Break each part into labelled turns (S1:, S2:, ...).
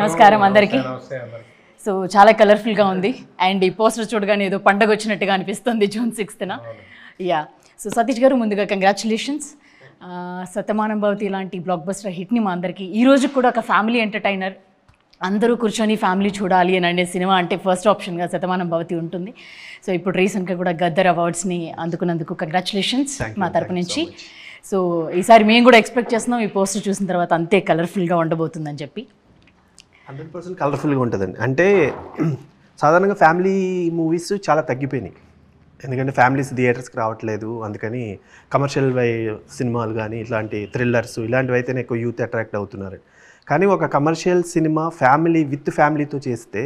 S1: నమస్కారం అందరికీ.
S2: నమస్తే అందరికీ.
S1: సో చాలా కలర్ఫుల్గా ఉంది అండ్ ఈ పోస్టర్ చూడగానే ఏదో పండగ వచ్చినట్టుగా అనిపిస్తుంది June 6th. Yeah, so Satish గారు ముందుగా కంగ్రాచులేషన్స్. శతమానం భవతి లాంటి బ్లాక్ బస్టర్ హిట్ని మా అందరికీ ఈ రోజు కూడా ఒక ఫ్యామిలీ ఎంటర్టైనర్, అందరూ కూర్చొని ఫ్యామిలీ చూడాలి అని అనే సినిమా అంటే ఫస్ట్ ఆప్షన్గా శతమానం భవతి ఉంటుంది. సో ఇప్పుడు రీసెంట్గా కూడా గద్దర్ అవార్డ్స్ని అందుకున్నందుకు కంగ్రాచులేషన్స్ మా తరపు నుంచి. సో ఈసారి మేము కూడా ఎక్స్పెక్ట్ చేస్తున్నాం ఈ పోస్టర్ చూసిన తర్వాత అంతే కలర్ఫుల్గా ఉండబోతుందని చెప్పి.
S3: 100% కలర్ఫుల్గా ఉంటుందండి. అంటే సాధారణంగా ఫ్యామిలీ మూవీస్ చాలా తగ్గిపోయినాయి, ఎందుకంటే ఫ్యామిలీస్ థియేటర్స్కి రావట్లేదు. అందుకని కమర్షియల్ సినిమాలు కానీ ఇట్లాంటి థ్రిల్లర్స్ ఇలాంటివి అయితేనే ఎక్కువ యూత్ అట్రాక్ట్ అవుతున్నారు. కానీ ఒక కమర్షియల్ సినిమా ఫ్యామిలీతో చేస్తే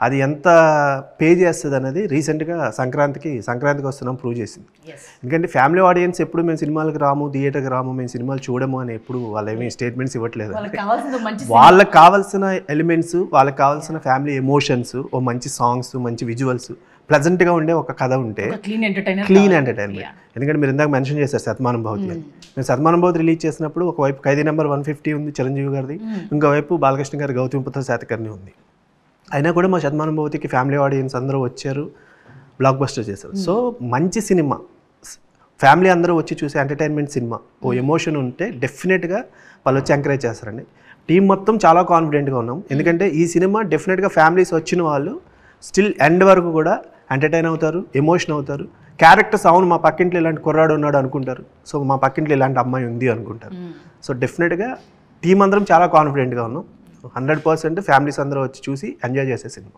S3: అది ఎంత పే చేస్తుంది అనేది రీసెంట్గా సంక్రాంతికి వస్తున్నాం ప్రూవ్ చేసింది. ఎందుకంటే ఫ్యామిలీ ఆడియన్స్ ఎప్పుడు మేము సినిమాలకు రాము, థియేటర్కి రాము, మేము సినిమాలు చూడము అని ఎప్పుడు వాళ్ళు ఏమీ స్టేట్మెంట్స్ ఇవ్వట్లేదు. వాళ్ళకి కావాల్సిన ఎలిమెంట్స్, వాళ్ళకి కావాల్సిన ఫ్యామిలీ ఎమోషన్స్, ఓ మంచి సాంగ్స్, మంచి విజువల్స్, ప్లెజెంట్గా ఉండే ఒక కథ ఉంటే క్లీన్ ఎంటర్టైన్మెంట్. ఎందుకంటే మీరు ఇందాక మెన్షన్ చేశారు శతమానం భవతి అని. మేము శతమానం భవతి రిలీజ్ చేసినప్పుడు ఒకవైపు ఖైదీ నెంబర్ 150 ఉంది చిరంజీవి గారిది, ఇంకోవైపు బాలకృష్ణ గారి గౌతమిపుత్ర శాతకర్ణి ఉంది. అయినా కూడా మా శతమానం భవతికి ఫ్యామిలీ ఆడియన్స్ అందరూ వచ్చారు, బ్లాక్ బస్టర్ చేశారు. సో మంచి సినిమా, ఫ్యామిలీ అందరూ వచ్చి చూసే ఎంటర్టైన్మెంట్ సినిమా, ఓ ఎమోషన్ ఉంటే డెఫినెట్గా వాళ్ళు వచ్చి ఎంకరేజ్ చేస్తారండి. టీం మొత్తం చాలా కాన్ఫిడెంట్గా ఉన్నాం, ఎందుకంటే ఈ సినిమా డెఫినెట్గా ఫ్యామిలీస్ వచ్చిన వాళ్ళు స్టిల్ ఎండ్ వరకు కూడా ఎంటర్టైన్ అవుతారు, ఎమోషన్ అవుతారు. క్యారెక్టర్స్ అవును మా పక్కింట్లో ఇలాంటి కుర్రాడు ఉన్నాడు అనుకుంటారు, సో మా పక్కింట్లో ఇలాంటి అమ్మాయి ఉంది అనుకుంటారు. సో డెఫినెట్గా టీం అందరం చాలా కాన్ఫిడెంట్గా ఉన్నాం. 100% ఫ్యామిలీస్ అందరూ వచ్చి చూసి ఎంజాయ్ చేసే సినిమా.